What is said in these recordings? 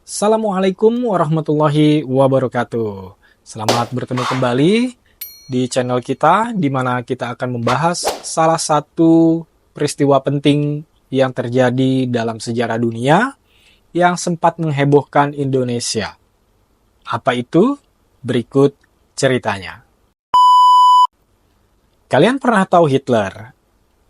Assalamualaikum warahmatullahi wabarakatuh. Selamat bertemu kembali di channel kita, di mana kita akan membahas salah satu peristiwa penting yang terjadi dalam sejarah dunia yang sempat menghebohkan Indonesia. Apa itu? Berikut ceritanya. Kalian pernah tahu Hitler?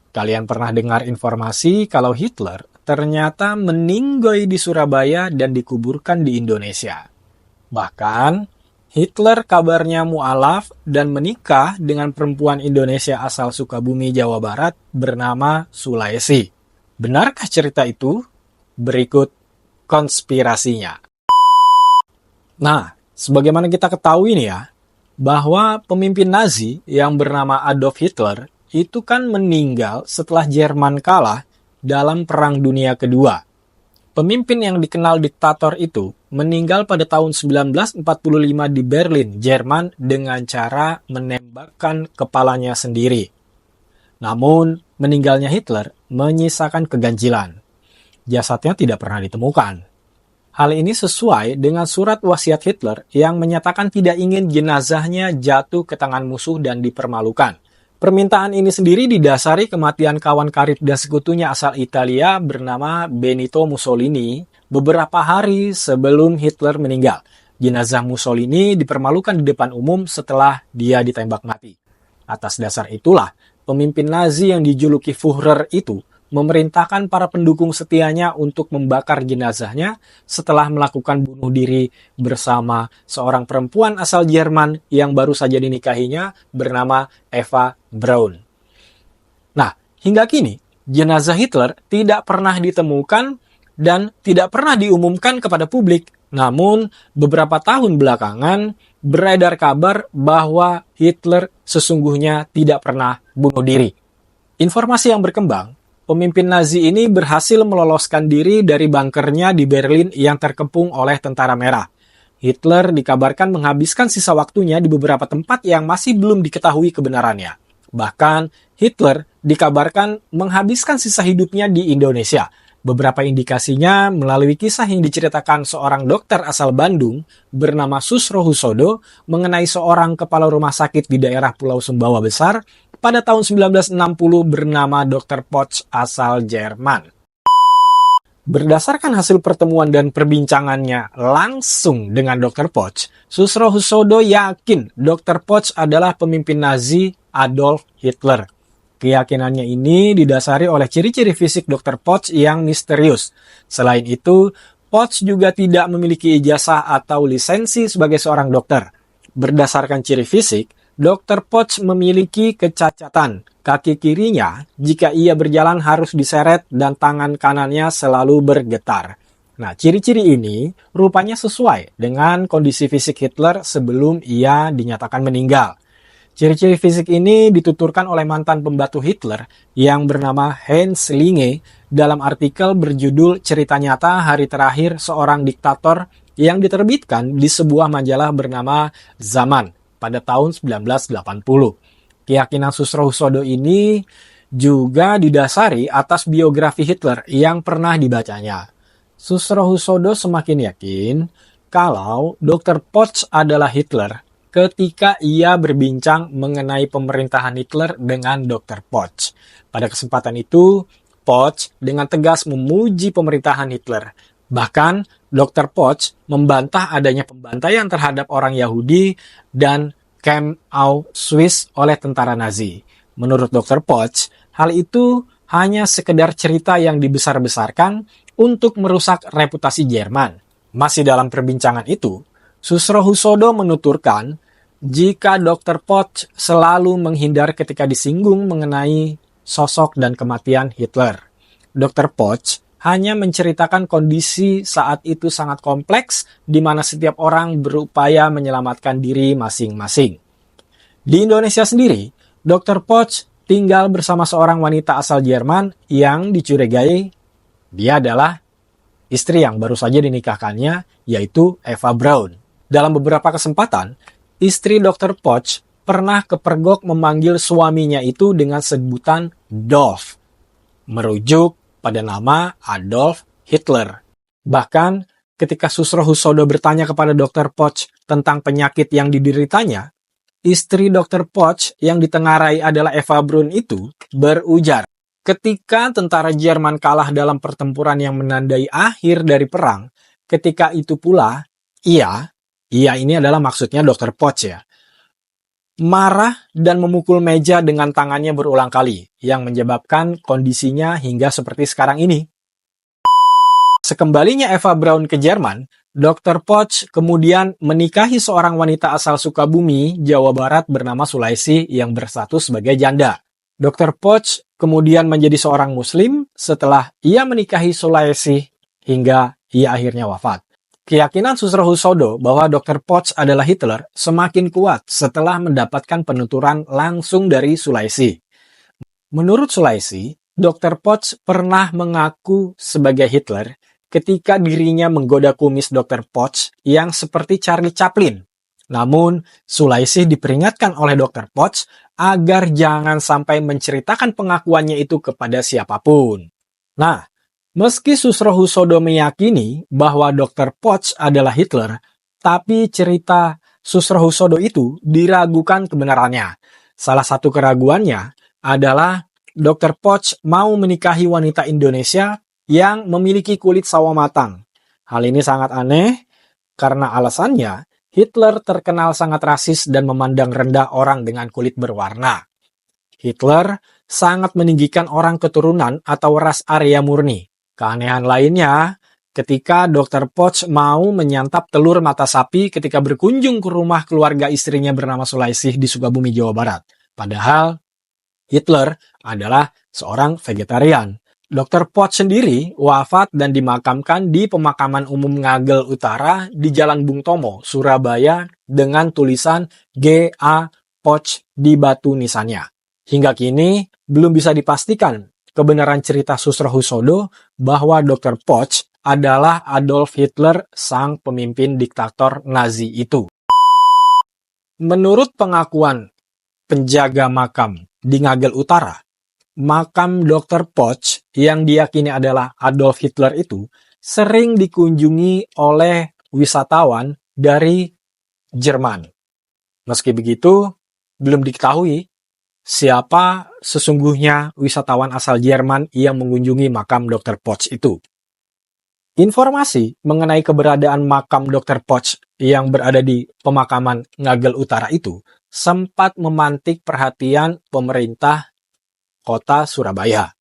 Kalian pernah dengar informasi kalau Hitler ternyata meninggoy di Surabaya dan dikuburkan di Indonesia. Bahkan, Hitler kabarnya mualaf dan menikah dengan perempuan Indonesia asal Sukabumi, Jawa Barat bernama Sulaesi. Benarkah cerita itu? Berikut konspirasinya. Nah, sebagaimana kita ketahui nih ya, bahwa pemimpin Nazi yang bernama Adolf Hitler itu kan meninggal setelah Jerman kalah dalam Perang Dunia Kedua. Pemimpin yang dikenal diktator itu meninggal pada tahun 1945 di Berlin, Jerman dengan cara menembakkan kepalanya sendiri. Namun, meninggalnya Hitler menyisakan keganjilan. Jasadnya tidak pernah ditemukan. Hal ini sesuai dengan surat wasiat Hitler yang menyatakan tidak ingin jenazahnya jatuh ke tangan musuh dan dipermalukan. Permintaan ini sendiri didasari kematian kawan karib dan sekutunya asal Italia bernama Benito Mussolini beberapa hari sebelum Hitler meninggal. Jenazah Mussolini dipermalukan di depan umum setelah dia ditembak mati. Atas dasar itulah, pemimpin Nazi yang dijuluki Führer itu memerintahkan para pendukung setianya untuk membakar jenazahnya setelah melakukan bunuh diri bersama seorang perempuan asal Jerman yang baru saja dinikahinya bernama Eva Braun. Nah, hingga kini jenazah Hitler tidak pernah ditemukan dan tidak pernah diumumkan kepada publik. Namun, beberapa tahun belakangan beredar kabar bahwa Hitler sesungguhnya tidak pernah bunuh diri. Informasi yang berkembang, pemimpin Nazi ini berhasil meloloskan diri dari bunkernya di Berlin yang terkepung oleh tentara merah. Hitler dikabarkan menghabiskan sisa waktunya di beberapa tempat yang masih belum diketahui kebenarannya. Bahkan, Hitler dikabarkan menghabiskan sisa hidupnya di Indonesia. Beberapa indikasinya melalui kisah yang diceritakan seorang dokter asal Bandung bernama Susro Husodo mengenai seorang kepala rumah sakit di daerah Pulau Sumbawa Besar pada tahun 1960 bernama Dr. Poch asal Jerman. Berdasarkan hasil pertemuan dan perbincangannya langsung dengan Dr. Poch, Susro Husodo yakin Dr. Poch adalah pemimpin Nazi Adolf Hitler. Keyakinannya ini didasari oleh ciri-ciri fisik Dr. Poch yang misterius. Selain itu, Poch juga tidak memiliki ijazah atau lisensi sebagai seorang dokter. Berdasarkan ciri fisik, Dr. Poch memiliki kecacatan. Kaki kirinya, jika ia berjalan harus diseret dan tangan kanannya selalu bergetar. Nah, ciri-ciri ini rupanya sesuai dengan kondisi fisik Hitler sebelum ia dinyatakan meninggal. Ciri-ciri fisik ini dituturkan oleh mantan pembantu Hitler yang bernama Heinz Linge dalam artikel berjudul Cerita Nyata Hari Terakhir Seorang Diktator yang diterbitkan di sebuah majalah bernama Zaman pada tahun 1980. Keyakinan Susro Husodo ini juga didasari atas biografi Hitler yang pernah dibacanya. Susro Husodo semakin yakin kalau Dr. Poch adalah Hitler ketika ia berbincang mengenai pemerintahan Hitler dengan Dr. Poch. Pada kesempatan itu, Poch dengan tegas memuji pemerintahan Hitler. Bahkan, Dr. Poch membantah adanya pembantaian terhadap orang Yahudi dan Camp Auschwitz oleh tentara Nazi. Menurut Dr. Poch, hal itu hanya sekedar cerita yang dibesar-besarkan untuk merusak reputasi Jerman. Masih dalam perbincangan itu, Susro Husodo menuturkan jika Dr. Poch selalu menghindar ketika disinggung mengenai sosok dan kematian Hitler. Dr. Poch hanya menceritakan kondisi saat itu sangat kompleks di mana setiap orang berupaya menyelamatkan diri masing-masing. Di Indonesia sendiri, Dr. Poch tinggal bersama seorang wanita asal Jerman yang dicurigai dia adalah istri yang baru saja dinikahkannya, yaitu Eva Braun. Dalam beberapa kesempatan, istri Dr. Poch pernah kepergok memanggil suaminya itu dengan sebutan Dolf, merujuk pada nama Adolf Hitler. Bahkan ketika Susro Husodo bertanya kepada Dr. Poch tentang penyakit yang dideritanya, istri Dr. Poch yang ditengarai adalah Eva Braun itu berujar, ketika tentara Jerman kalah dalam pertempuran yang menandai akhir dari perang, ketika itu pula, ia ini adalah maksudnya Dr. Poch ya, marah dan memukul meja dengan tangannya berulang kali, yang menyebabkan kondisinya hingga seperti sekarang ini. Sekembalinya Eva Braun ke Jerman, Dr. Poch kemudian menikahi seorang wanita asal Sukabumi, Jawa Barat bernama Sulaisi yang berstatus sebagai janda. Dr. Poch kemudian menjadi seorang Muslim setelah ia menikahi Sulaisi hingga ia akhirnya wafat. Keyakinan Susro Husodo bahwa Dr. Poch adalah Hitler semakin kuat setelah mendapatkan penuturan langsung dari Sulaisi. Menurut Sulaisi, Dr. Poch pernah mengaku sebagai Hitler ketika dirinya menggoda kumis Dr. Poch yang seperti Charlie Chaplin. Namun, Sulaisi diperingatkan oleh Dr. Poch agar jangan sampai menceritakan pengakuannya itu kepada siapapun. Nah, meski Susro Husodo meyakini bahwa Dr. Poch adalah Hitler, tapi cerita Susro Husodo itu diragukan kebenarannya. Salah satu keraguannya adalah Dr. Poch mau menikahi wanita Indonesia yang memiliki kulit sawo matang. Hal ini sangat aneh karena alasannya Hitler terkenal sangat rasis dan memandang rendah orang dengan kulit berwarna. Hitler sangat meninggikan orang keturunan atau ras Arya murni. Keanehan lainnya, ketika Dr. Poch mau menyantap telur mata sapi ketika berkunjung ke rumah keluarga istrinya bernama Sulaisih di Sukabumi, Jawa Barat. Padahal, Hitler adalah seorang vegetarian. Dr. Poch sendiri wafat dan dimakamkan di Pemakaman Umum Ngagel Utara di Jalan Bung Tomo, Surabaya dengan tulisan G.A. Poch di batu nisannya. Hingga kini, belum bisa dipastikan kebenaran cerita Susro Husodo bahwa Dr. Poch adalah Adolf Hitler, sang pemimpin diktator Nazi itu. Menurut pengakuan penjaga makam di Ngagel Utara, makam Dr. Poch yang diyakini adalah Adolf Hitler itu sering dikunjungi oleh wisatawan dari Jerman. Meski begitu, belum diketahui siapa sesungguhnya wisatawan asal Jerman yang mengunjungi makam Dr. Poch itu. Informasi mengenai keberadaan makam Dr. Poch yang berada di pemakaman Ngagel Utara itu sempat memantik perhatian pemerintah kota Surabaya.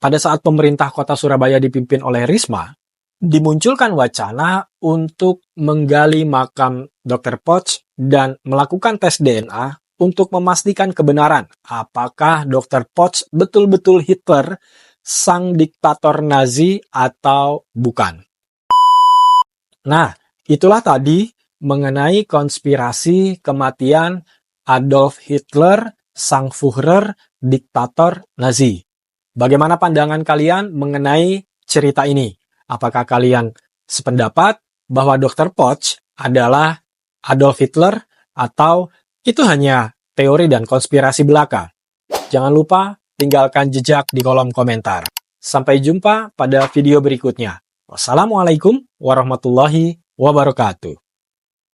Pada saat pemerintah kota Surabaya dipimpin oleh Risma, dimunculkan wacana untuk menggali makam Dr. Poch dan melakukan tes DNA untuk memastikan kebenaran apakah Dr. Poch betul-betul Hitler, sang diktator Nazi atau bukan. Nah, itulah tadi mengenai konspirasi kematian Adolf Hitler, sang Führer, diktator Nazi. Bagaimana pandangan kalian mengenai cerita ini? Apakah kalian sependapat bahwa Dr. Poch adalah Adolf Hitler atau itu hanya teori dan konspirasi belaka? Jangan lupa tinggalkan jejak di kolom komentar. Sampai jumpa pada video berikutnya. Wassalamualaikum warahmatullahi wabarakatuh.